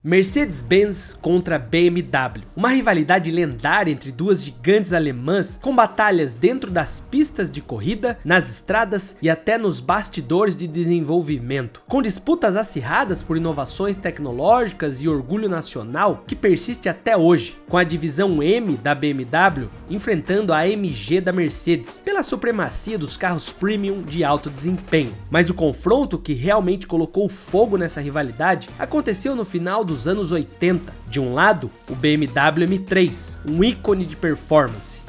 Mercedes-Benz contra BMW, uma rivalidade lendária entre duas gigantes alemãs com batalhas dentro das pistas de corrida, nas estradas e até nos bastidores de desenvolvimento, com disputas acirradas por inovações tecnológicas e orgulho nacional que persiste até hoje, com a divisão M da BMW enfrentando a AMG da Mercedes pela supremacia dos carros premium de alto desempenho. Mas o confronto que realmente colocou fogo nessa rivalidade aconteceu no final dos anos 80. De um lado, o BMW M3, um ícone de performance.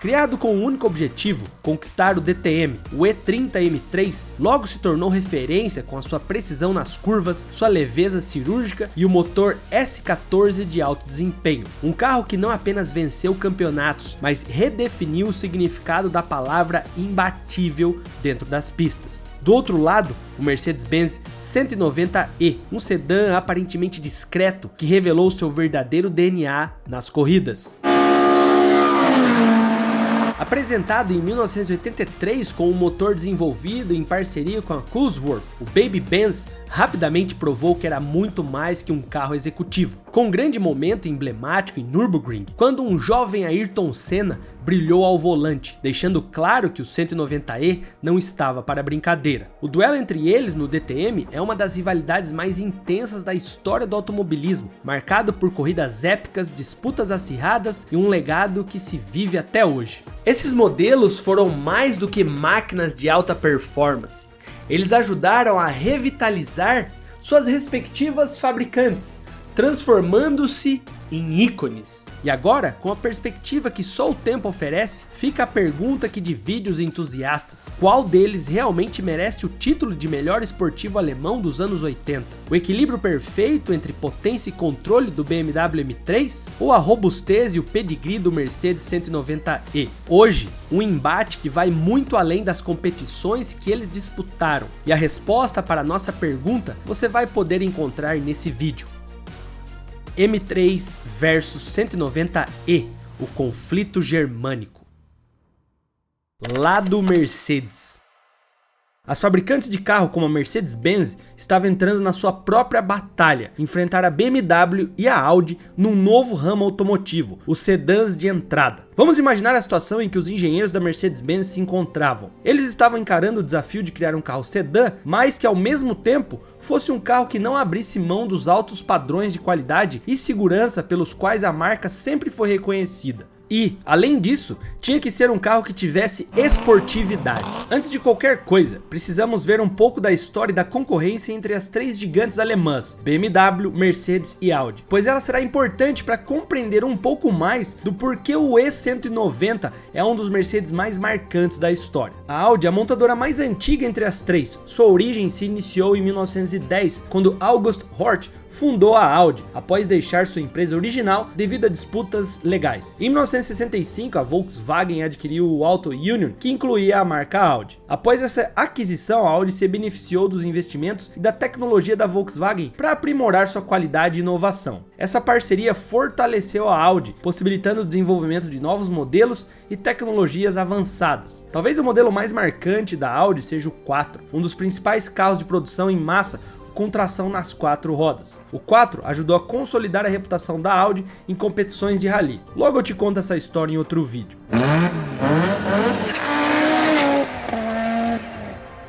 Criado com o único objetivo, conquistar o DTM, o E30 M3 logo se tornou referência com a sua precisão nas curvas, sua leveza cirúrgica e o motor S14 de alto desempenho. Um carro que não apenas venceu campeonatos, mas redefiniu o significado da palavra imbatível dentro das pistas. Do outro lado, o Mercedes-Benz 190e, um sedã aparentemente discreto que revelou seu verdadeiro DNA nas corridas. Apresentado em 1983 com um motor desenvolvido em parceria com a Cosworth, o Baby Benz rapidamente provou que era muito mais que um carro executivo, com um grande momento emblemático em Nürburgring, quando um jovem Ayrton Senna brilhou ao volante, deixando claro que o 190e não estava para brincadeira. O duelo entre eles no DTM é uma das rivalidades mais intensas da história do automobilismo, marcado por corridas épicas, disputas acirradas e um legado que se vive até hoje. Esses modelos foram mais do que máquinas de alta performance. Eles ajudaram a revitalizar suas respectivas fabricantes, transformando-se em ícones. E agora, com a perspectiva que só o tempo oferece, fica a pergunta que divide os entusiastas: qual deles realmente merece o título de melhor esportivo alemão dos anos 80? O equilíbrio perfeito entre potência e controle do BMW M3 ou a robustez e o pedigree do Mercedes 190e? Hoje, um embate que vai muito além das competições que eles disputaram. E a resposta para a nossa pergunta você vai poder encontrar nesse vídeo. M3 versus 190e, o conflito germânico. Lado Mercedes. As fabricantes de carro como a Mercedes-Benz estavam entrando na sua própria batalha, enfrentar a BMW e a Audi num novo ramo automotivo, os sedãs de entrada. Vamos imaginar a situação em que os engenheiros da Mercedes-Benz se encontravam. Eles estavam encarando o desafio de criar um carro sedã, mas que ao mesmo tempo fosse um carro que não abrisse mão dos altos padrões de qualidade e segurança pelos quais a marca sempre foi reconhecida. E, além disso, tinha que ser um carro que tivesse esportividade. Antes de qualquer coisa, precisamos ver um pouco da história e da concorrência entre as três gigantes alemãs, BMW, Mercedes e Audi, pois ela será importante para compreender um pouco mais do porquê o E190 é um dos Mercedes mais marcantes da história. A Audi é a montadora mais antiga entre as três. Sua origem se iniciou em 1910, quando August Hort fundou a Audi, após deixar sua empresa original devido a disputas legais. Em 1965, a Volkswagen adquiriu o Auto Union, que incluía a marca Audi. Após essa aquisição, a Audi se beneficiou dos investimentos e da tecnologia da Volkswagen para aprimorar sua qualidade e inovação. Essa parceria fortaleceu a Audi, possibilitando o desenvolvimento de novos modelos e tecnologias avançadas. Talvez o modelo mais marcante da Audi seja o 4, um dos principais carros de produção em massa com tração nas 4 rodas. O 4 ajudou a consolidar a reputação da Audi em competições de rally. Logo eu te conto essa história em outro vídeo.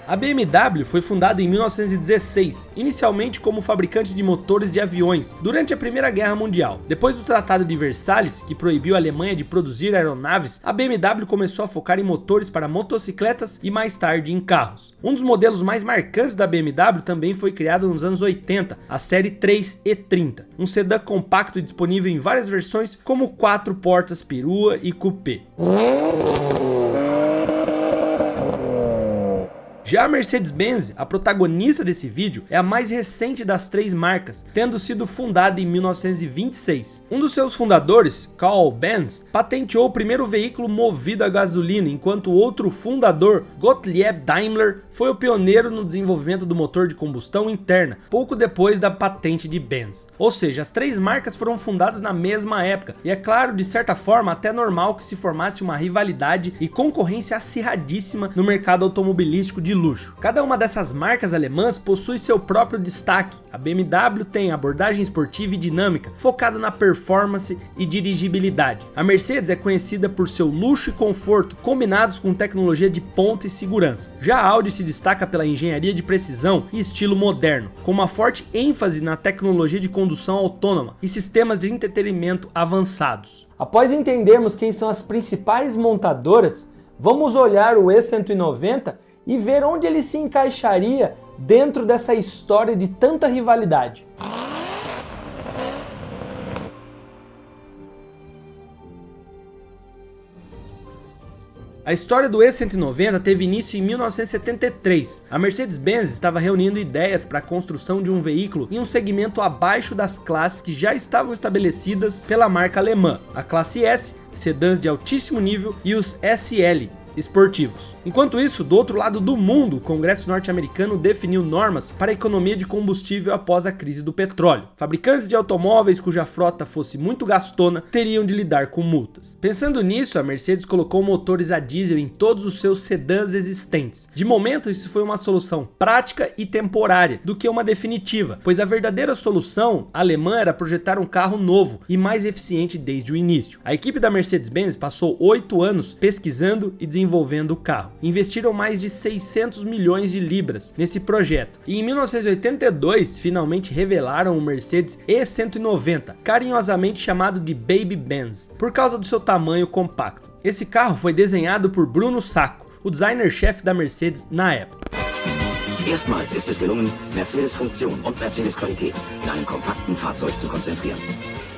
A BMW foi fundada em 1916, inicialmente como fabricante de motores de aviões, durante a Primeira Guerra Mundial. Depois do Tratado de Versalhes, que proibiu a Alemanha de produzir aeronaves, a BMW começou a focar em motores para motocicletas e mais tarde em carros. Um dos modelos mais marcantes da BMW também foi criado nos anos 80, a série 3 E30, um sedã compacto disponível em várias versões como 4 portas perua e coupé. Já a Mercedes-Benz, a protagonista desse vídeo, é a mais recente das três marcas, tendo sido fundada em 1926. Um dos seus fundadores, Carl Benz, patenteou o primeiro veículo movido a gasolina, enquanto o outro fundador, Gottlieb Daimler, foi o pioneiro no desenvolvimento do motor de combustão interna, pouco depois da patente de Benz. Ou seja, as três marcas foram fundadas na mesma época, e é claro, de certa forma, até normal que se formasse uma rivalidade e concorrência acirradíssima no mercado automobilístico de luxo. Cada uma dessas marcas alemãs possui seu próprio destaque. A BMW tem abordagem esportiva e dinâmica, focada na performance e dirigibilidade. A Mercedes é conhecida por seu luxo e conforto, combinados com tecnologia de ponta e segurança. Já a Audi se destaca pela engenharia de precisão e estilo moderno, com uma forte ênfase na tecnologia de condução autônoma e sistemas de entretenimento avançados. Após entendermos quem são as principais montadoras, vamos olhar o E190 e ver onde ele se encaixaria dentro dessa história de tanta rivalidade. A história do E190 teve início em 1973. A Mercedes-Benz estava reunindo ideias para a construção de um veículo em um segmento abaixo das classes que já estavam estabelecidas pela marca alemã, a classe S, sedãs de altíssimo nível, e os SL, esportivos. Enquanto isso, do outro lado do mundo, o Congresso norte-americano definiu normas para a economia de combustível após a crise do petróleo. Fabricantes de automóveis cuja frota fosse muito gastona teriam de lidar com multas. Pensando nisso, a Mercedes colocou motores a diesel em todos os seus sedãs existentes. De momento, isso foi uma solução prática e temporária, do que uma definitiva, pois a verdadeira solução alemã era projetar um carro novo e mais eficiente desde o início. A equipe da Mercedes-Benz passou 8 anos pesquisando e desenvolvendo o carro. Investiram mais de 600 milhões de libras nesse projeto e em 1982 finalmente revelaram o Mercedes E190, carinhosamente chamado de Baby Benz, por causa do seu tamanho compacto. Esse carro foi desenhado por Bruno Sacco, o designer-chefe da Mercedes na época. Erstmals ist es gelungen, Mercedes-Funktion und Mercedes-Qualität in einem kompakten Fahrzeug zu konzentrieren.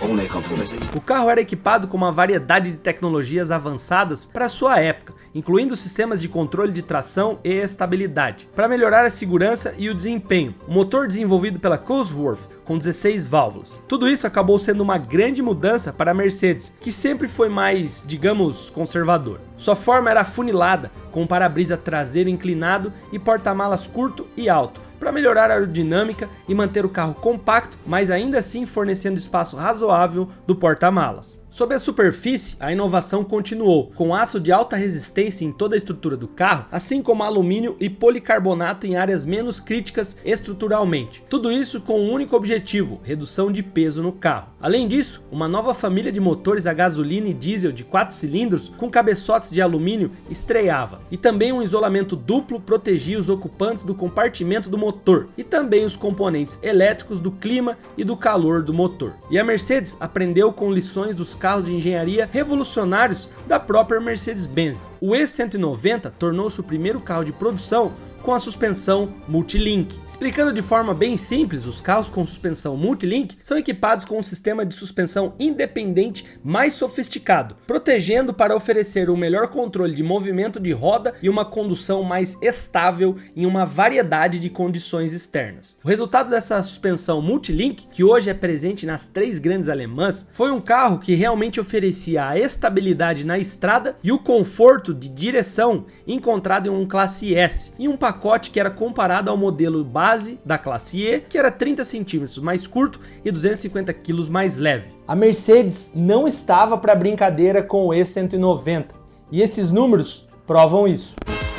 Ohne Kompromisse. O carro era equipado com uma variedade de tecnologias avançadas para sua época, incluindo sistemas de controle de tração e estabilidade, para melhorar a segurança e o desempenho. O motor desenvolvido pela Cosworth, com 16 válvulas. Tudo isso acabou sendo uma grande mudança para a Mercedes, que sempre foi mais, digamos, conservadora. Sua forma era afunilada, com um para-brisa traseiro inclinado e porta-malas curto e alto, para melhorar a aerodinâmica e manter o carro compacto, mas ainda assim fornecendo espaço razoável do porta-malas. Sob a superfície, a inovação continuou, com aço de alta resistência em toda a estrutura do carro, assim como alumínio e policarbonato em áreas menos críticas estruturalmente. Tudo isso com um único objetivo: redução de peso no carro. Além disso, uma nova família de motores a gasolina e diesel de 4 cilindros com cabeçotes de alumínio estreava, e também um isolamento duplo protegia os ocupantes do compartimento do motor e também os componentes elétricos do clima e do calor do motor. E a Mercedes aprendeu com lições dos carros de engenharia revolucionários da própria Mercedes-Benz. O E190 tornou-se o primeiro carro de produção com a suspensão Multilink. Explicando de forma bem simples, os carros com suspensão Multilink são equipados com um sistema de suspensão independente mais sofisticado, protegendo para oferecer um melhor controle de movimento de roda e uma condução mais estável em uma variedade de condições externas. O resultado dessa suspensão Multilink, que hoje é presente nas 3 grandes alemãs, foi um carro que realmente oferecia a estabilidade na estrada e o conforto de direção encontrado em um classe S, e um pacote que era comparado ao modelo base da classe E, que era 30 centímetros mais curto e 250 kg mais leve. A Mercedes não estava para brincadeira com o E190, e esses números provam isso.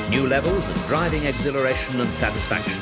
New levels of driving exhilaration and satisfaction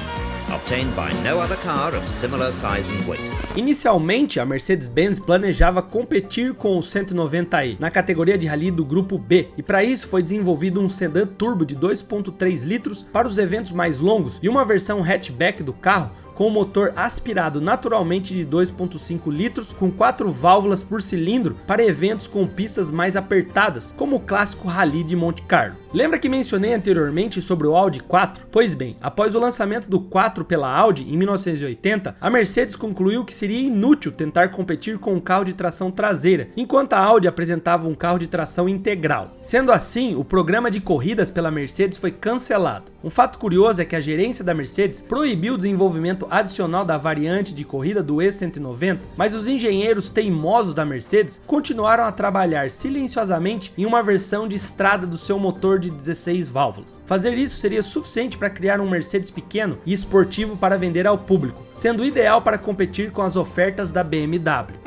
obtained by no other car of similar size and weight. Inicialmente, a Mercedes-Benz planejava competir com o 190e na categoria de rally do grupo B, e para isso foi desenvolvido um sedã turbo de 2.3 litros para os eventos mais longos e uma versão hatchback do carro com motor aspirado naturalmente de 2.5 litros com 4 válvulas por cilindro para eventos com pistas mais apertadas, como o clássico Rally de Monte Carlo. Lembra que mencionei anteriormente sobre o Audi 4? Pois bem, após o lançamento do 4 pela Audi em 1980, a Mercedes concluiu que seria inútil tentar competir com um carro de tração traseira, enquanto a Audi apresentava um carro de tração integral. Sendo assim, o programa de corridas pela Mercedes foi cancelado. Um fato curioso é que a gerência da Mercedes proibiu o desenvolvimento adicional da variante de corrida do E190, mas os engenheiros teimosos da Mercedes continuaram a trabalhar silenciosamente em uma versão de estrada do seu motor de 16 válvulas. Fazer isso seria suficiente para criar um Mercedes pequeno e esportivo para vender ao público, sendo ideal para competir com as ofertas da BMW.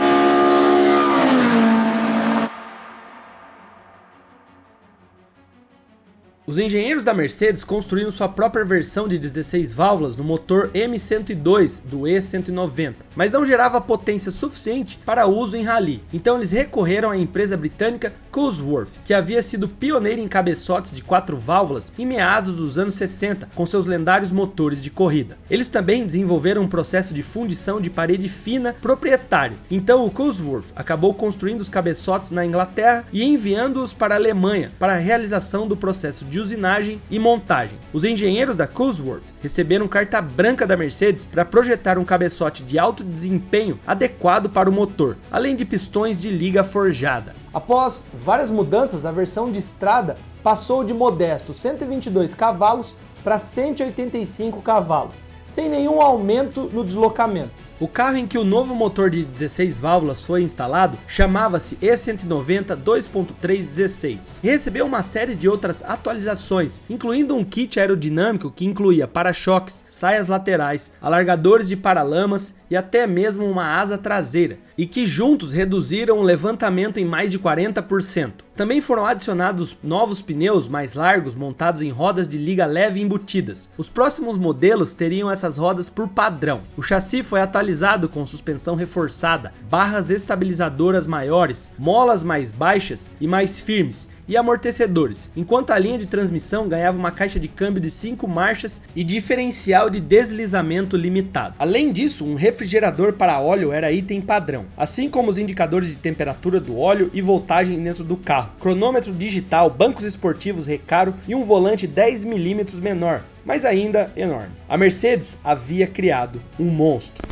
Os engenheiros da Mercedes construíram sua própria versão de 16 válvulas no motor M102 do E190, mas não gerava potência suficiente para uso em rally, então eles recorreram à empresa britânica Cosworth, que havia sido pioneira em cabeçotes de 4 válvulas em meados dos anos 60 com seus lendários motores de corrida. Eles também desenvolveram um processo de fundição de parede fina proprietário, então o Cosworth acabou construindo os cabeçotes na Inglaterra e enviando-os para a Alemanha para a realização do processo de usinagem e montagem. Os engenheiros da Cosworth receberam carta branca da Mercedes para projetar um cabeçote de alto desempenho adequado para o motor, além de pistões de liga forjada. Após várias mudanças, a versão de estrada passou de modestos 122 cavalos para 185 cavalos, sem nenhum aumento no deslocamento. O carro em que o novo motor de 16 válvulas foi instalado chamava-se E190 2.316 e recebeu uma série de outras atualizações, incluindo um kit aerodinâmico que incluía para-choques, saias laterais, alargadores de paralamas e até mesmo uma asa traseira, e que juntos reduziram o levantamento em mais de 40%. Também foram adicionados novos pneus mais largos montados em rodas de liga leve embutidas. Os próximos modelos teriam essas rodas por padrão. O chassi foi atualizado com suspensão reforçada, barras estabilizadoras maiores, molas mais baixas e mais firmes, e amortecedores, enquanto a linha de transmissão ganhava uma caixa de câmbio de 5 marchas e diferencial de deslizamento limitado. Além disso, um refrigerador para óleo era item padrão, assim como os indicadores de temperatura do óleo e voltagem dentro do carro, cronômetro digital, bancos esportivos Recaro e um volante 10 mm menor, mas ainda enorme. A Mercedes havia criado um monstro.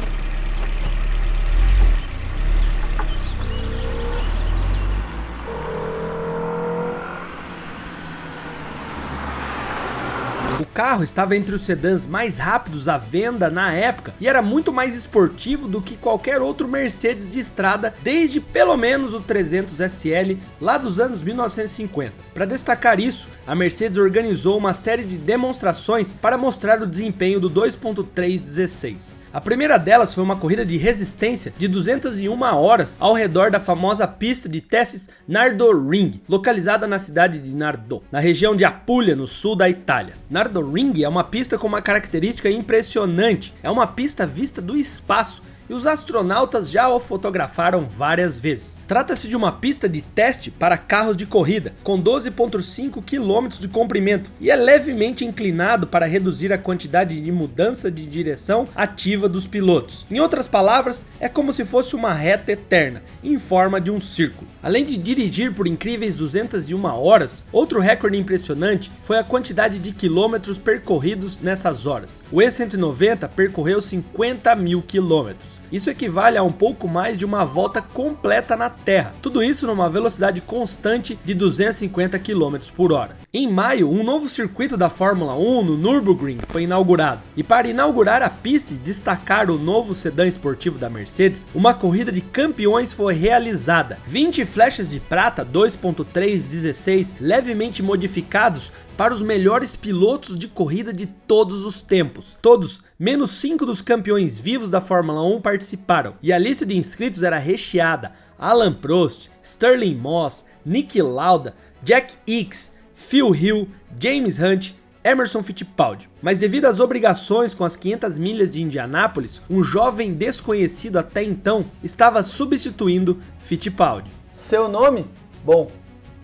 O carro estava entre os sedãs mais rápidos à venda na época e era muito mais esportivo do que qualquer outro Mercedes de estrada desde pelo menos o 300 SL lá dos anos 1950. Para destacar isso, a Mercedes organizou uma série de demonstrações para mostrar o desempenho do 2.316. A primeira delas foi uma corrida de resistência de 201 horas ao redor da famosa pista de testes Nürburgring, localizada na cidade de Nardò, na região de Apulia, no sul da Itália. Nürburgring é uma pista com uma característica impressionante, é uma pista vista do espaço, e os astronautas já o fotografaram várias vezes. Trata-se de uma pista de teste para carros de corrida, com 12,5 km de comprimento, e é levemente inclinado para reduzir a quantidade de mudança de direção ativa dos pilotos. Em outras palavras, é como se fosse uma reta eterna, em forma de um círculo. Além de dirigir por incríveis 201 horas, outro recorde impressionante foi a quantidade de quilômetros percorridos nessas horas. O E190 percorreu 50 mil quilômetros. Isso equivale a um pouco mais de uma volta completa na Terra. Tudo isso numa velocidade constante de 250 km por hora. Em maio, um novo circuito da Fórmula 1 no Nürburgring foi inaugurado. E para inaugurar a pista e destacar o novo sedã esportivo da Mercedes, uma corrida de campeões foi realizada. 20 flechas de prata 2.316 levemente modificados para os melhores pilotos de corrida de todos os tempos. Todos, menos 5 dos campeões vivos da Fórmula 1 participaram, e a lista de inscritos era recheada: Alain Prost, Stirling Moss, Niki Lauda, Jack Hicks, Phil Hill, James Hunt, Emerson Fittipaldi. Mas devido às obrigações com as 500 milhas de Indianápolis, um jovem desconhecido até então estava substituindo Fittipaldi. Seu nome? Bom,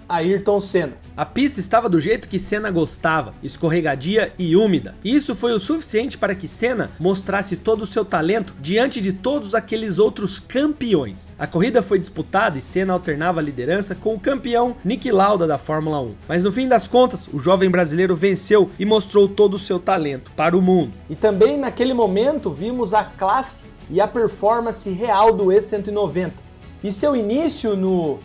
Ayrton Senna. A pista estava do jeito que Senna gostava, escorregadia e úmida. E isso foi o suficiente para que Senna mostrasse todo o seu talento diante de todos aqueles outros campeões. A corrida foi disputada e Senna alternava a liderança com o campeão Niki Lauda da Fórmula 1. Mas no fim das contas, o jovem brasileiro venceu e mostrou todo o seu talento para o mundo. E também naquele momento vimos a classe e a performance real do E190 e seu início no...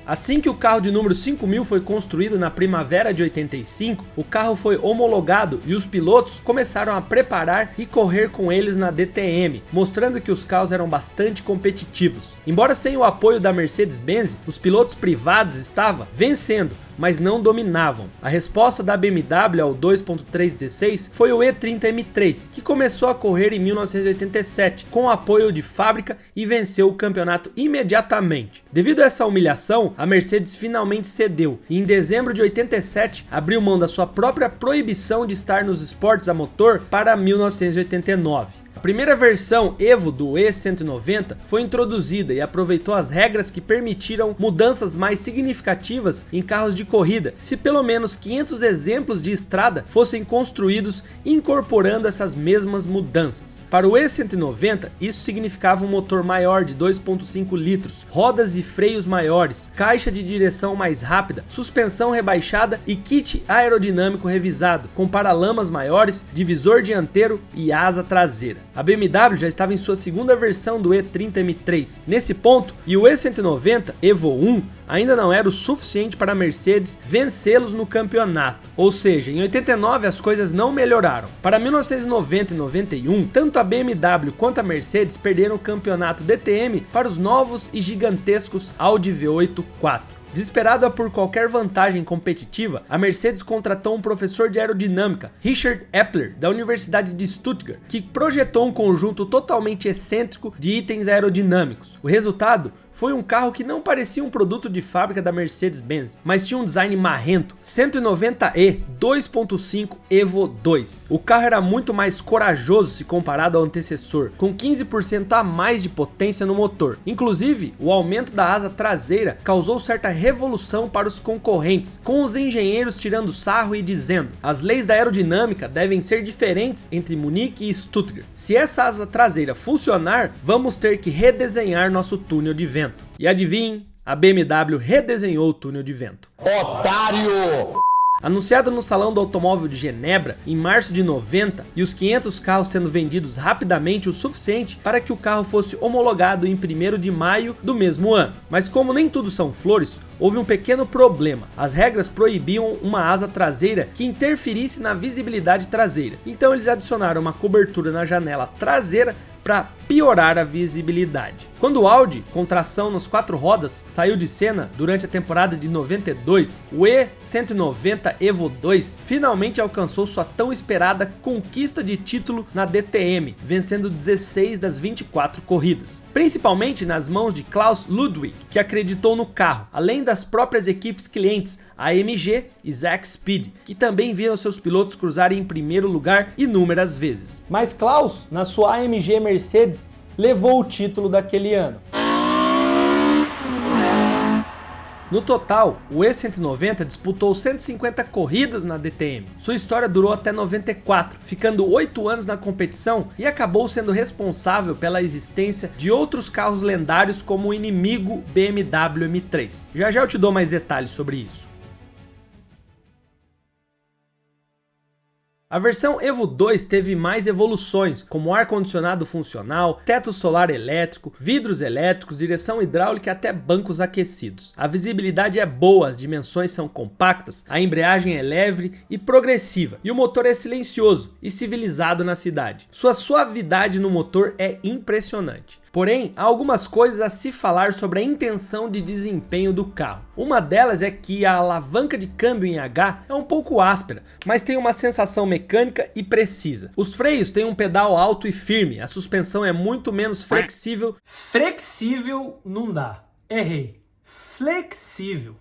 Assim que o carro de número 5000 foi construído na primavera de 85, o carro foi homologado e os pilotos começaram a preparar e correr com eles na DTM, mostrando que os carros eram bastante competitivos. Embora sem o apoio da Mercedes-Benz, os pilotos privados estavam vencendo, mas não dominavam. A resposta da BMW ao 2.316 foi o E30 M3, que começou a correr em 1987, com o apoio de fábrica e venceu o campeonato imediatamente. Devido a essa humilhação, a Mercedes finalmente cedeu e em dezembro de 87 abriu mão da sua própria proibição de estar nos esportes a motor para 1989. A primeira versão Evo do E190 foi introduzida e aproveitou as regras que permitiram mudanças mais significativas em carros de corrida, se pelo menos 500 exemplos de estrada fossem construídos incorporando essas mesmas mudanças. Para o E190, isso significava um motor maior de 2.5 litros, rodas e freios maiores, caixa de direção mais rápida, suspensão rebaixada e kit aerodinâmico revisado, com paralamas maiores, divisor dianteiro e asa traseira. A BMW já estava em sua segunda versão do E30 M3 nesse ponto, e o E190 Evo 1 ainda não era o suficiente para a Mercedes vencê-los no campeonato. Ou seja, em 89 as coisas não melhoraram. Para 1990 e 91, tanto a BMW quanto a Mercedes perderam o campeonato DTM para os novos e gigantescos Audi V8 4. Desesperada por qualquer vantagem competitiva, a Mercedes contratou um professor de aerodinâmica, Richard Epler, da Universidade de Stuttgart, que projetou um conjunto totalmente excêntrico de itens aerodinâmicos. O resultado foi um carro que não parecia um produto de fábrica da Mercedes-Benz, mas tinha um design marrento, 190e 2.5 Evo 2. O carro era muito mais corajoso se comparado ao antecessor, com 15% a mais de potência no motor. Inclusive, o aumento da asa traseira causou certa revolução para os concorrentes, com os engenheiros tirando sarro e dizendo: as leis da aerodinâmica devem ser diferentes entre Munique e Stuttgart. Se essa asa traseira funcionar, vamos ter que redesenhar nosso túnel de vento. E adivinhem, a BMW redesenhou o túnel de vento. Otário! Anunciado no Salão do Automóvel de Genebra em março de 90 e os 500 carros sendo vendidos rapidamente o suficiente para que o carro fosse homologado em 1º de maio do mesmo ano. Mas como nem tudo são flores, houve um pequeno problema. As regras proibiam uma asa traseira que interferisse na visibilidade traseira. Então eles adicionaram uma cobertura na janela traseira para piorar a visibilidade. Quando o Audi, com tração nas 4 rodas, saiu de cena durante a temporada de 92, o E190 Evo 2 finalmente alcançou sua tão esperada conquista de título na DTM, vencendo 16 das 24 corridas, principalmente nas mãos de Klaus Ludwig, que acreditou no carro, além das próprias equipes clientes AMG e Zack Speed, que também viram seus pilotos cruzarem em primeiro lugar inúmeras vezes. Mas Klaus, na sua AMG Mercedes, levou o título daquele ano. No total, o E190 disputou 150 corridas na DTM. Sua história durou até 94, ficando 8 anos na competição e acabou sendo responsável pela existência de outros carros lendários como o inimigo BMW M3. Já já eu te dou mais detalhes sobre isso. A versão Evo 2 teve mais evoluções, como ar-condicionado funcional, teto solar elétrico, vidros elétricos, direção hidráulica e até bancos aquecidos. A visibilidade é boa, as dimensões são compactas, a embreagem é leve e progressiva, e o motor é silencioso e civilizado na cidade. Sua suavidade no motor é impressionante. Porém, há algumas coisas a se falar sobre a intenção de desempenho do carro. Uma delas é que a alavanca de câmbio em H é um pouco áspera, mas tem uma sensação mecânica e precisa. Os freios têm um pedal alto e firme, a suspensão é muito menos flexível. Flexível não dá. Errei. Flexível.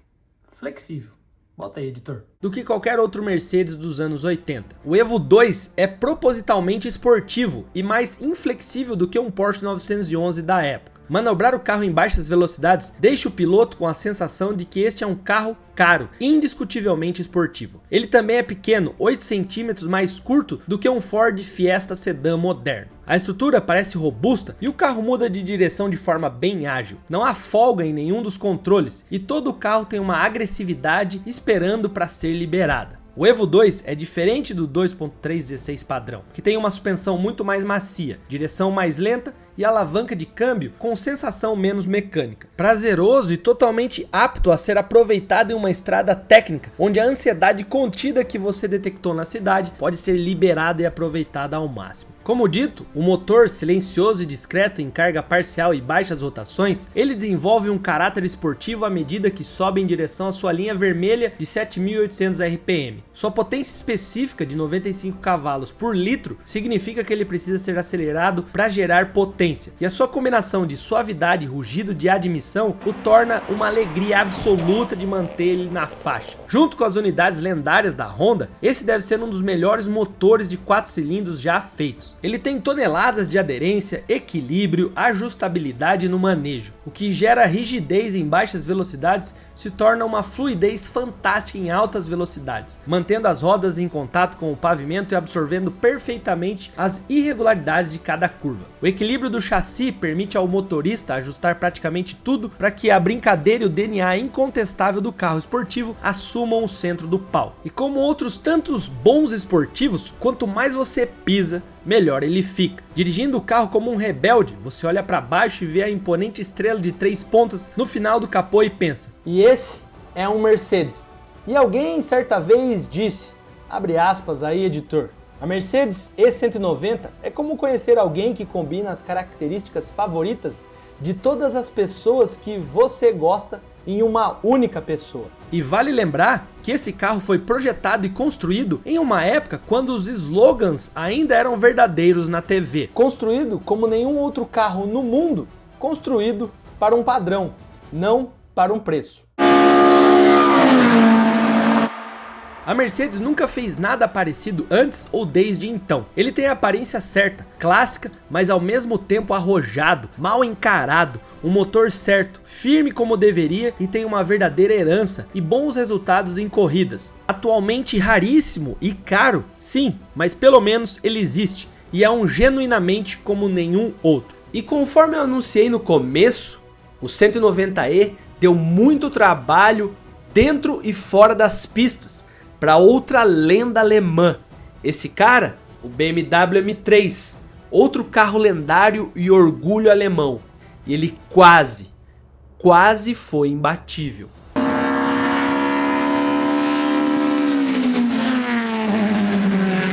Bota aí, editor. Do que qualquer outro Mercedes dos anos 80. O Evo 2 é propositalmente esportivo e mais inflexível do que um Porsche 911 da época. Manobrar o carro em baixas velocidades deixa o piloto com a sensação de que este é um carro caro, indiscutivelmente esportivo. Ele também é pequeno, 8 centímetros mais curto do que um Ford Fiesta sedã moderno. A estrutura parece robusta e o carro muda de direção de forma bem ágil. Não há folga em nenhum dos controles e todo o carro tem uma agressividade esperando para ser liberada. O Evo 2 é diferente do 2.316 padrão, que tem uma suspensão muito mais macia, direção mais lenta e alavanca de câmbio com sensação menos mecânica. Prazeroso e totalmente apto a ser aproveitado em uma estrada técnica, onde a ansiedade contida que você detectou na cidade pode ser liberada e aproveitada ao máximo. Como dito, o motor silencioso e discreto em carga parcial e baixas rotações, ele desenvolve um caráter esportivo à medida que sobe em direção à sua linha vermelha de 7.800 RPM. Sua potência específica de 95 cavalos por litro significa que ele precisa ser acelerado para gerar potência, e a sua combinação de suavidade e rugido de admissão o torna uma alegria absoluta de manter ele na faixa. Junto com as unidades lendárias da Honda, esse deve ser um dos melhores motores de 4 cilindros já feitos. Ele tem toneladas de aderência, equilíbrio, ajustabilidade no manejo, o que gera rigidez em baixas velocidades se torna uma fluidez fantástica em altas velocidades, mantendo as rodas em contato com o pavimento e absorvendo perfeitamente as irregularidades de cada curva. O equilíbrio do chassi permite ao motorista ajustar praticamente tudo para que a brincadeira e o DNA incontestável do carro esportivo assumam o centro do palco. E como outros tantos bons esportivos, quanto mais você pisa, melhor ele fica. Dirigindo o carro como um rebelde, você olha para baixo e vê a imponente estrela de 3 pontas no final do capô e pensa: e esse é um Mercedes. E alguém certa vez disse, abre aspas aí editor, a Mercedes E190 é como conhecer alguém que combina as características favoritas de todas as pessoas que você gosta em uma única pessoa. E vale lembrar que esse carro foi projetado e construído em uma época quando os slogans ainda eram verdadeiros na TV. Construído como nenhum outro carro no mundo, construído para um padrão, não para um preço. A Mercedes nunca fez nada parecido antes ou desde então. Ele tem a aparência certa, clássica, mas ao mesmo tempo arrojado, mal encarado, um motor certo, firme como deveria e tem uma verdadeira herança e bons resultados em corridas. Atualmente raríssimo e caro, sim, mas pelo menos ele existe e é um genuinamente como nenhum outro. E conforme eu anunciei no começo, o 190E deu muito trabalho dentro e fora das pistas para outra lenda alemã. Esse cara, o BMW M3, outro carro lendário e orgulho alemão. E ele quase foi imbatível.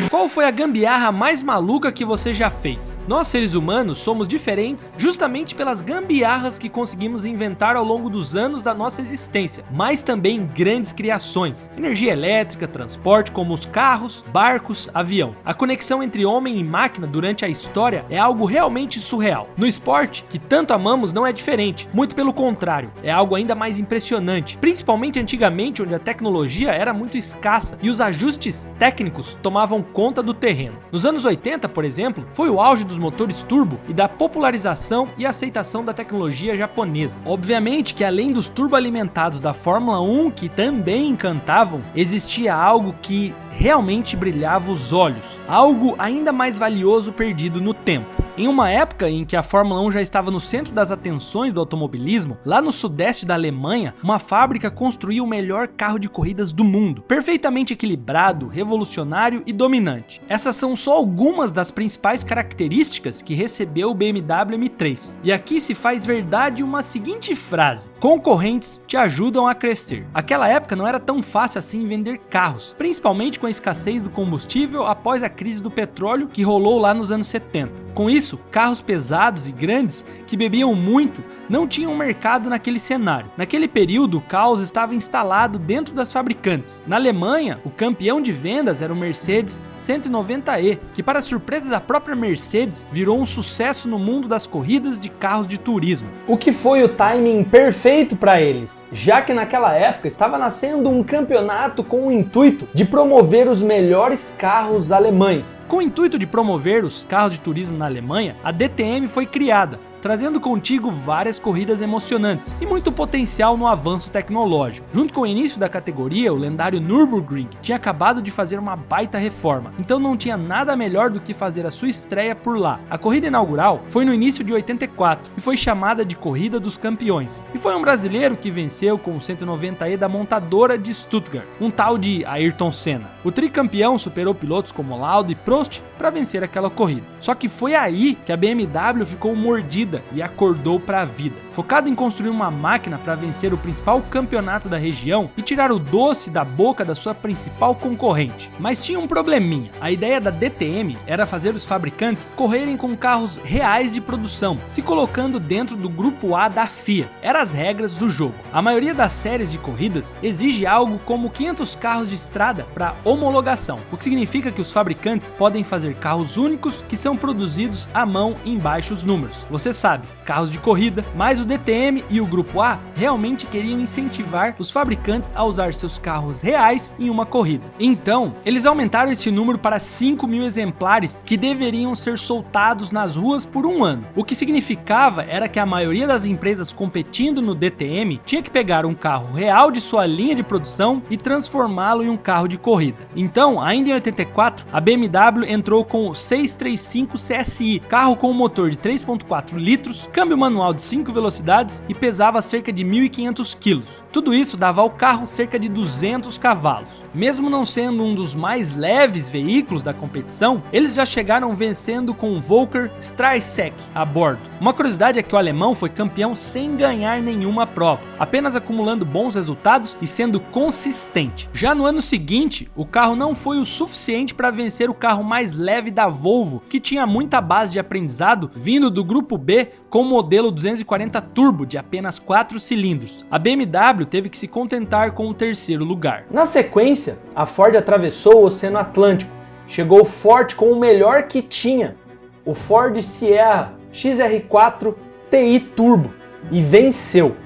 Qual foi a gambiarra mais maluca que você já fez? Nós, seres humanos, somos diferentes justamente pelas gambiarras que conseguimos inventar ao longo dos anos da nossa existência, mas também grandes criações. Energia elétrica, transporte como os carros, barcos, avião. A conexão entre homem e máquina durante a história é algo realmente surreal. No esporte, que tanto amamos, não é diferente, muito pelo contrário, é algo ainda mais impressionante, principalmente antigamente, onde a tecnologia era muito escassa e os ajustes técnicos tomavam conta do terreno. Nos anos 80, por exemplo, foi o auge dos motores turbo e da popularização e aceitação da tecnologia japonesa. Obviamente que além dos turboalimentados da Fórmula 1, que também encantavam, existia algo que realmente brilhava os olhos, algo ainda mais valioso perdido no tempo. Em uma época em que a Fórmula 1 já estava no centro das atenções do automobilismo, lá no sudeste da Alemanha, uma fábrica construiu o melhor carro de corridas do mundo, perfeitamente equilibrado, revolucionário e dominante. Essas são só algumas das principais características que recebeu o BMW M3. E aqui se faz verdade uma seguinte frase: concorrentes te ajudam a crescer. Aquela época não era tão fácil assim vender carros, principalmente com a escassez do combustível após a crise do petróleo que rolou lá nos anos 70. Com isso, carros pesados e grandes que bebiam muito não tinham mercado naquele cenário. Naquele período, o caos estava instalado dentro das fabricantes. Na Alemanha, o campeão de vendas era o Mercedes 190E, que, para surpresa da própria Mercedes, virou um sucesso no mundo das corridas de carros de turismo. O que foi o timing perfeito para eles, já que naquela época estava nascendo um campeonato com o intuito de promover os melhores carros alemães. Com o intuito de promover os carros de turismo na Alemanha, a DTM foi criada, trazendo contigo várias corridas emocionantes e muito potencial no avanço tecnológico. Junto com o início da categoria, o lendário Nürburgring tinha acabado de fazer uma baita reforma, então não tinha nada melhor do que fazer a sua estreia por lá. A corrida inaugural foi no início de 84 e foi chamada de Corrida dos Campeões, e foi um brasileiro que venceu com o 190e da montadora de Stuttgart, um tal de Ayrton Senna. O tricampeão superou pilotos como Lauda e Prost para vencer aquela corrida. Só que foi aí que a BMW ficou mordida e acordou para a vida. Focado em construir uma máquina para vencer o principal campeonato da região e tirar o doce da boca da sua principal concorrente. Mas tinha um probleminha. A ideia da DTM era fazer os fabricantes correrem com carros reais de produção, se colocando dentro do grupo A da FIA. Eram as regras do jogo. A maioria das séries de corridas exige algo como 500 carros de estrada para homologação, o que significa que os fabricantes podem fazer carros únicos que são produzidos à mão em baixos números. Você sabe, carros de corrida, mas o DTM e o Grupo A realmente queriam incentivar os fabricantes a usar seus carros reais em uma corrida. Então, eles aumentaram esse número para 5.000 exemplares que deveriam ser soltados nas ruas por um ano. O que significava era que a maioria das empresas competindo no DTM tinha que pegar um carro real de sua linha de produção e transformá-lo em um carro de corrida. Então, ainda em 84, a BMW entrou com o 635 CSI, carro com um motor de 3.4 litros, câmbio manual de 5 velocidades e pesava cerca de 1.500 quilos. Tudo isso dava ao carro cerca de 200 cavalos. Mesmo não sendo um dos mais leves veículos da competição, eles já chegaram vencendo com o Volker Streisek a bordo. Uma curiosidade é que o alemão foi campeão sem ganhar nenhuma prova, apenas acumulando bons resultados e sendo consistente. Já no ano seguinte, o carro não foi o suficiente para vencer o carro mais leve da Volvo, que tinha muita base de aprendizado vindo do grupo B com o modelo 240 Turbo de apenas 4 cilindros. A BMW teve que se contentar com o terceiro lugar. Na sequência, a Ford atravessou o Oceano Atlântico, chegou forte com o melhor que tinha, o Ford Sierra XR4 TI Turbo, e venceu,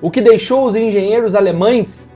o que deixou os engenheiros alemães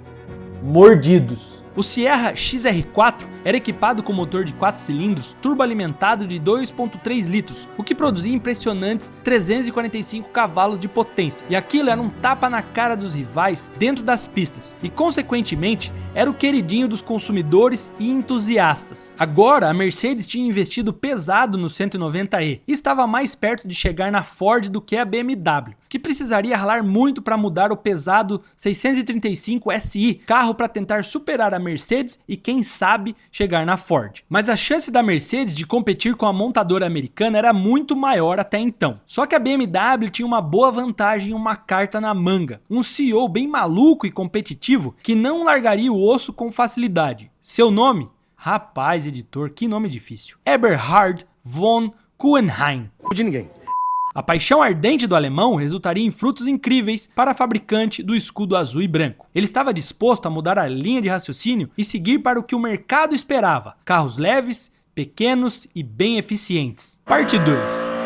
mordidos. O Sierra XR4 era equipado com motor de 4 cilindros turboalimentado de 2.3 litros, o que produzia impressionantes 345 cavalos de potência, e aquilo era um tapa na cara dos rivais dentro das pistas, e consequentemente era o queridinho dos consumidores e entusiastas. Agora a Mercedes tinha investido pesado no 190e e estava mais perto de chegar na Ford do que a BMW, que precisaria ralar muito para mudar o pesado 635 SI, carro para tentar superar a Mercedes e quem sabe chegar na Ford. Mas a chance da Mercedes de competir com a montadora americana era muito maior até então. Só que a BMW tinha uma boa vantagem e uma carta na manga. Um CEO bem maluco e competitivo que não largaria o osso com facilidade. Seu nome? Rapaz, editor, que nome difícil. Eberhard von Kuenheim. De ninguém. A paixão ardente do alemão resultaria em frutos incríveis para a fabricante do escudo azul e branco. Ele estava disposto a mudar a linha de raciocínio e seguir para o que o mercado esperava: carros leves, pequenos e bem eficientes. Parte 2.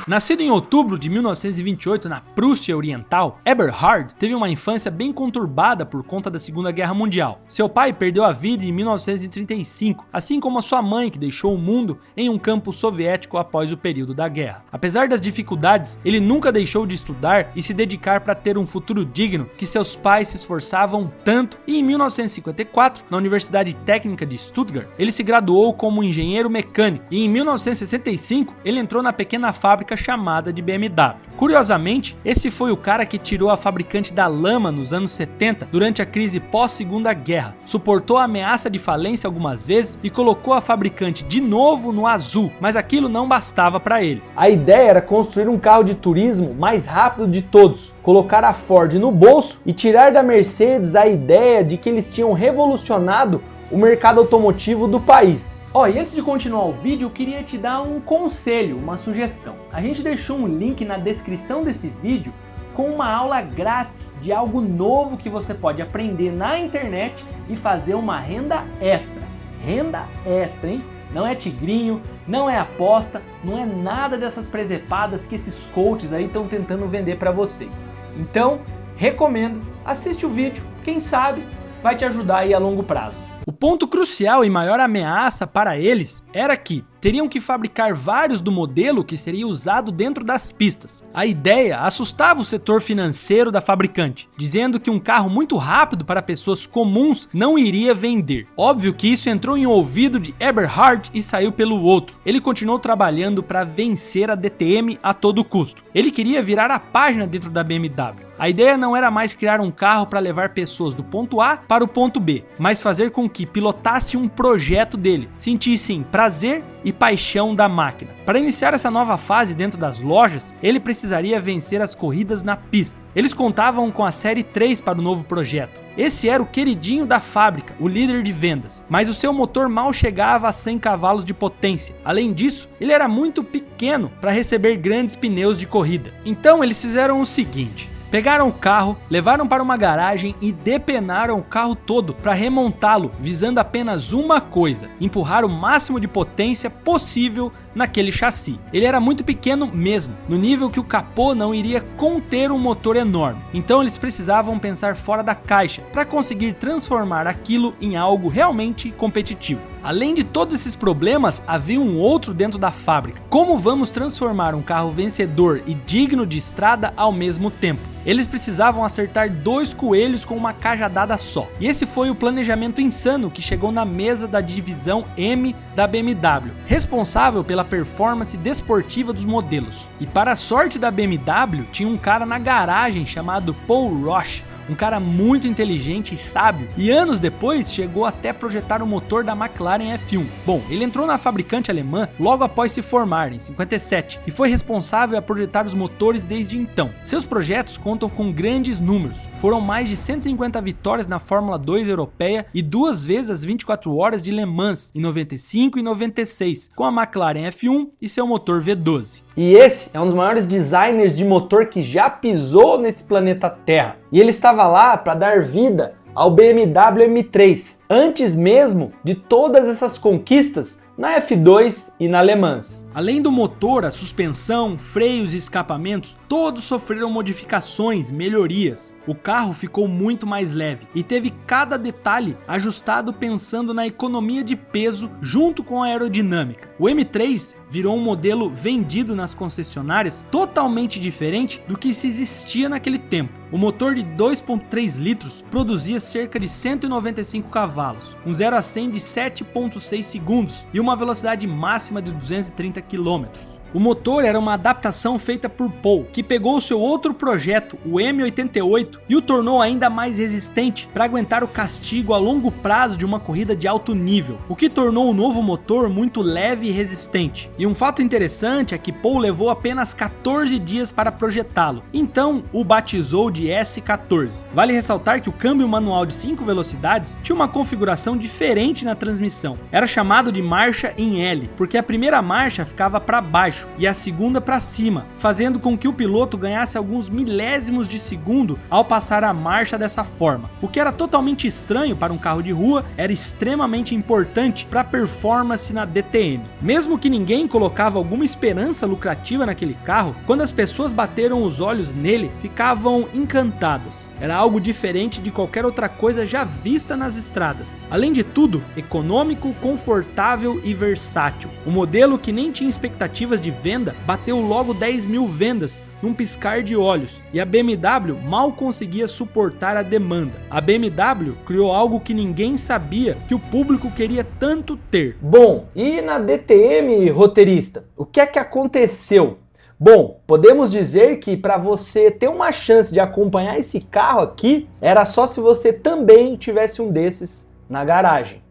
Nascido em outubro de 1928 na Prússia Oriental, Eberhard teve uma infância bem conturbada por conta da Segunda Guerra Mundial. Seu pai perdeu a vida em 1935, assim como a sua mãe, que deixou o mundo em um campo soviético após o período da guerra. Apesar das dificuldades, ele nunca deixou de estudar e se dedicar para ter um futuro digno que seus pais se esforçavam tanto, e em 1954, na Universidade Técnica de Stuttgart, ele se graduou como engenheiro mecânico, e em 1965 ele entrou na pequena fábrica chamada de BMW. Curiosamente, esse foi o cara que tirou a fabricante da lama nos anos 70 durante a crise pós-Segunda Guerra, suportou a ameaça de falência algumas vezes e colocou a fabricante de novo no azul, mas aquilo não bastava para ele. A ideia era construir um carro de turismo mais rápido de todos, colocar a Ford no bolso e tirar da Mercedes a ideia de que eles tinham revolucionado o mercado automotivo do país. E antes de continuar o vídeo, eu queria te dar um conselho, uma sugestão. A gente deixou um link na descrição desse vídeo com uma aula grátis de algo novo que você pode aprender na internet e fazer uma renda extra. Renda extra, hein? Não é tigrinho, não é aposta, não é nada dessas presepadas que esses coaches aí estão tentando vender para vocês. Então, recomendo, assiste o vídeo, quem sabe vai te ajudar aí a longo prazo. O ponto crucial e maior ameaça para eles era que teriam que fabricar vários do modelo que seria usado dentro das pistas. A ideia assustava o setor financeiro da fabricante, dizendo que um carro muito rápido para pessoas comuns não iria vender. Óbvio que isso entrou em um ouvido de Eberhard e saiu pelo outro. Ele continuou trabalhando para vencer a DTM a todo custo. Ele queria virar a página dentro da BMW. A ideia não era mais criar um carro para levar pessoas do ponto A para o ponto B, mas fazer com que pilotasse um projeto dele, sentissem prazer e paixão da máquina. Para iniciar essa nova fase dentro das lojas, ele precisaria vencer as corridas na pista. Eles contavam com a série 3 para o novo projeto. Esse era o queridinho da fábrica, o líder de vendas, mas o seu motor mal chegava a 100 cavalos de potência. Além disso, ele era muito pequeno para receber grandes pneus de corrida. Então eles fizeram o seguinte: pegaram o carro, levaram para uma garagem e depenaram o carro todo para remontá-lo, visando apenas uma coisa: empurrar o máximo de potência possível naquele chassi. Ele era muito pequeno mesmo, no nível que o capô não iria conter um motor enorme. Então eles precisavam pensar fora da caixa para conseguir transformar aquilo em algo realmente competitivo. Além de todos esses problemas, havia um outro dentro da fábrica: como vamos transformar um carro vencedor e digno de estrada ao mesmo tempo? Eles precisavam acertar 2 coelhos com uma cajadada só. E esse foi o planejamento insano que chegou na mesa da divisão M da BMW, responsável pela performance desportiva dos modelos. E para a sorte da BMW, tinha um cara na garagem chamado Paul Roche, um cara muito inteligente e sábio, e anos depois chegou até projetar o motor da McLaren F1. Bom, ele entrou na fabricante alemã logo após se formar, em 57, e foi responsável a projetar os motores desde então. Seus projetos contam com grandes números, foram mais de 150 vitórias na Fórmula 2 europeia e 2 vezes as 24 horas de Le Mans, em 95 e 96, com a McLaren F1 e seu motor V12. E esse é um dos maiores designers de motor que já pisou nesse planeta Terra. E ele estava lá para dar vida ao BMW M3, antes mesmo de todas essas conquistas na F2 e na Le Mans. Além do motor, a suspensão, freios e escapamentos, todos sofreram modificações, melhorias. O carro ficou muito mais leve e teve cada detalhe ajustado pensando na economia de peso junto com a aerodinâmica. O M3 virou um modelo vendido nas concessionárias totalmente diferente do que se existia naquele tempo. O motor de 2.3 litros produzia cerca de 195 cavalos, um 0 a 100 de 7.6 segundos e uma velocidade máxima de 230 km. O motor era uma adaptação feita por Paul, que pegou o seu outro projeto, o M88, e o tornou ainda mais resistente para aguentar o castigo a longo prazo de uma corrida de alto nível, o que tornou o novo motor muito leve e resistente. E um fato interessante é que Paul levou apenas 14 dias para projetá-lo, então o batizou de S14. Vale ressaltar que o câmbio manual de 5 velocidades tinha uma configuração diferente na transmissão. Era chamado de marcha em L, porque a primeira marcha ficava para baixo e a segunda para cima, fazendo com que o piloto ganhasse alguns milésimos de segundo ao passar a marcha dessa forma. O que era totalmente estranho para um carro de rua, era extremamente importante para a performance na DTM. Mesmo que ninguém colocava alguma esperança lucrativa naquele carro, quando as pessoas bateram os olhos nele, ficavam encantadas. Era algo diferente de qualquer outra coisa já vista nas estradas. Além de tudo, econômico, confortável e versátil. Um modelo que nem tinha expectativas de venda, bateu logo 10 mil vendas num piscar de olhos, e a BMW mal conseguia suportar a demanda. A BMW criou algo que ninguém sabia que o público queria tanto ter. Bom, e na DTM, roteirista, o que é que aconteceu? Bom, podemos dizer que para você ter uma chance de acompanhar esse carro aqui, era só se você também tivesse um desses na garagem.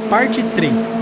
Parte 3.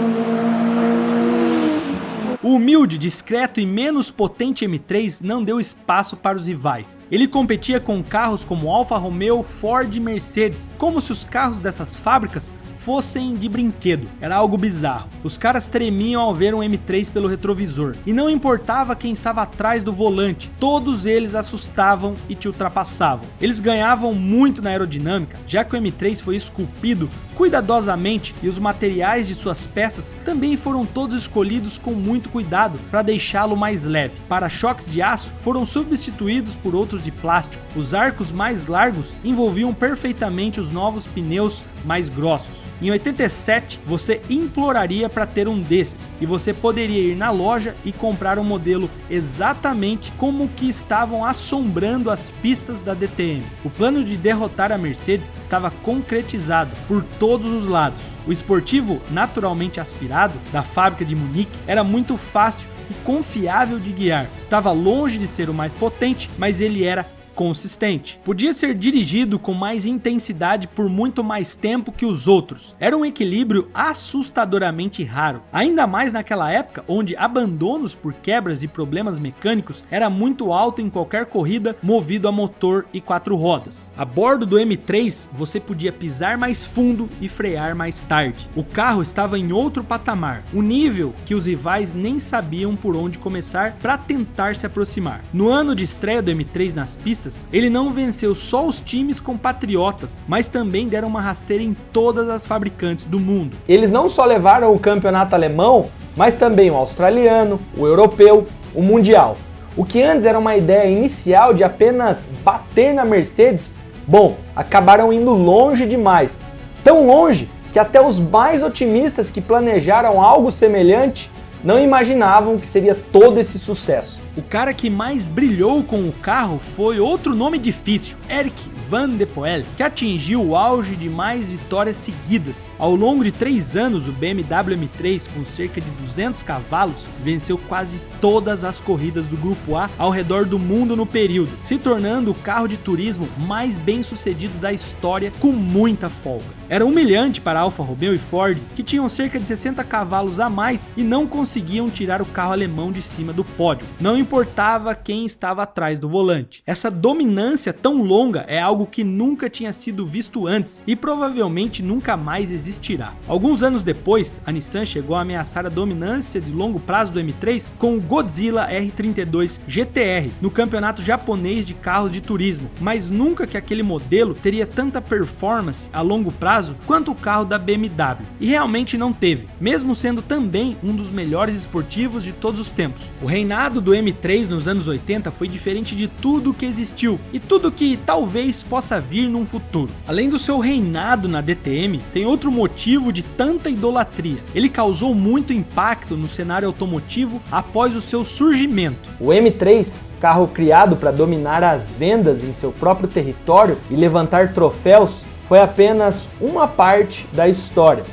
O humilde, discreto e menos potente M3 não deu espaço para os rivais. Ele competia com carros como Alfa Romeo, Ford e Mercedes, como se os carros dessas fábricas fossem de brinquedo. Era algo bizarro. Os caras tremiam ao ver um M3 pelo retrovisor, e não importava quem estava atrás do volante, todos eles assustavam e te ultrapassavam. Eles ganhavam muito na aerodinâmica, já que o M3 foi esculpido cuidadosamente e os materiais de suas peças também foram todos escolhidos com muito cuidado para deixá-lo mais leve. Para-choques de aço foram substituídos por outros de plástico. Os arcos mais largos envolviam perfeitamente os novos pneus mais grossos. Em 87, você imploraria para ter um desses e você poderia ir na loja e comprar um modelo exatamente como o que estavam assombrando as pistas da DTM. O plano de derrotar a Mercedes estava concretizado por todos os lados. O esportivo naturalmente aspirado da fábrica de Munique era muito fácil e confiável de guiar. Estava longe de ser o mais potente, mas ele era consistente. Podia ser dirigido com mais intensidade por muito mais tempo que os outros. Era um equilíbrio assustadoramente raro. Ainda mais naquela época, onde abandonos por quebras e problemas mecânicos era muito alto em qualquer corrida movido a motor e 4 rodas. A bordo do M3, você podia pisar mais fundo e frear mais tarde. O carro estava em outro patamar, um nível que os rivais nem sabiam por onde começar para tentar se aproximar. No ano de estreia do M3 nas pistas, ele não venceu só os times compatriotas, mas também deram uma rasteira em todas as fabricantes do mundo. Eles não só levaram o campeonato alemão, mas também o australiano, o europeu, o mundial. O que antes era uma ideia inicial de apenas bater na Mercedes, bom, acabaram indo longe demais. Tão longe que até os mais otimistas que planejaram algo semelhante não imaginavam que seria todo esse sucesso. O cara que mais brilhou com o carro foi outro nome difícil, Erik van der Poel, que atingiu o auge de mais vitórias seguidas. Ao longo de 3 anos, o BMW M3, com cerca de 200 cavalos, venceu quase todas as corridas do Grupo A ao redor do mundo no período, se tornando o carro de turismo mais bem sucedido da história com muita folga. Era humilhante para Alfa Romeo e Ford, que tinham cerca de 60 cavalos a mais e não conseguiam tirar o carro alemão de cima do pódio. Não importava quem estava atrás do volante. Essa dominância tão longa é algo que nunca tinha sido visto antes e provavelmente nunca mais existirá. Alguns anos depois, a Nissan chegou a ameaçar a dominância de longo prazo do M3 com o Godzilla R32 GTR no campeonato japonês de carros de turismo, mas nunca que aquele modelo teria tanta performance a longo prazo quanto o carro da BMW. E realmente não teve, mesmo sendo também um dos melhores esportivos de todos os tempos. O reinado do M3 nos anos 80 foi diferente de tudo que existiu e tudo que talvez possa vir num futuro. Além do seu reinado na DTM, tem outro motivo de tanta idolatria. Ele causou muito impacto no cenário automotivo após o seu surgimento. O M3, carro criado para dominar as vendas em seu próprio território e levantar troféus, foi apenas uma parte da história.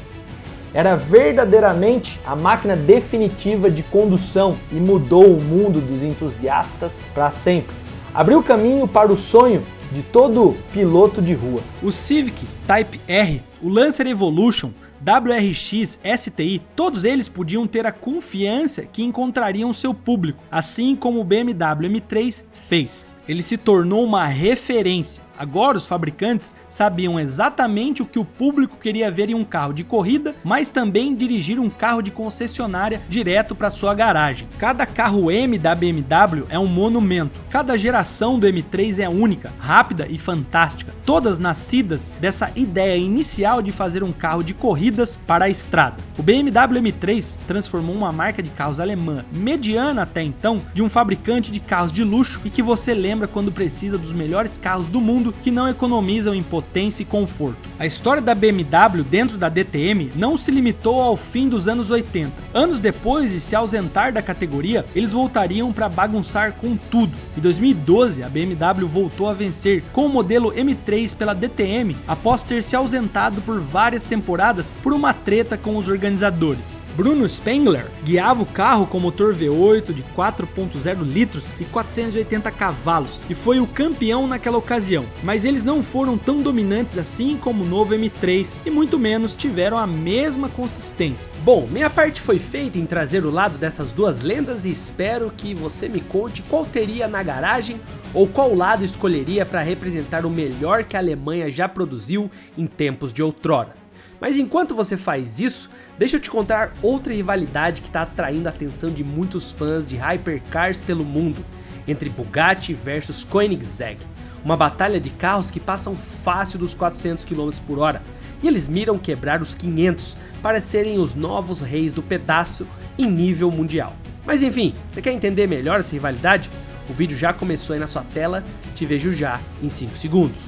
Era verdadeiramente a máquina definitiva de condução e mudou o mundo dos entusiastas para sempre. Abriu caminho para o sonho de todo piloto de rua. O Civic Type R, o Lancer Evolution, WRX, STI, todos eles podiam ter a confiança que encontrariam seu público, assim como o BMW M3 fez. Ele se tornou uma referência. Agora os fabricantes sabiam exatamente o que o público queria ver em um carro de corrida, mas também dirigir um carro de concessionária direto para sua garagem. Cada carro M da BMW é um monumento. Cada geração do M3 é única, rápida e fantástica. Todas nascidas dessa ideia inicial de fazer um carro de corridas para a estrada. O BMW M3 transformou uma marca de carros alemã mediana até então de um fabricante de carros de luxo e que você lembra quando precisa dos melhores carros do mundo que não economizam em potência e conforto. A história da BMW dentro da DTM não se limitou ao fim dos anos 80. Anos depois de se ausentar da categoria, eles voltariam para bagunçar com tudo. Em 2012, a BMW voltou a vencer com o modelo M3 pela DTM após ter se ausentado por várias temporadas por uma treta com os organizadores. Bruno Spengler guiava o carro com motor V8 de 4.0 litros e 480 cavalos e foi o campeão naquela ocasião, mas eles não foram tão dominantes assim como o novo M3 e muito menos tiveram a mesma consistência. Bom, minha parte foi feita em trazer o lado dessas duas lendas e espero que você me conte qual teria na garagem ou qual lado escolheria para representar o melhor que a Alemanha já produziu em tempos de outrora. Mas enquanto você faz isso, deixa eu te contar outra rivalidade que está atraindo a atenção de muitos fãs de hypercars pelo mundo, entre Bugatti versus Koenigsegg, uma batalha de carros que passam fácil dos 400 km por hora e eles miram quebrar os 500 para serem os novos reis do pedaço em nível mundial. Mas enfim, você quer entender melhor essa rivalidade? O vídeo já começou aí na sua tela, te vejo já em 5 segundos.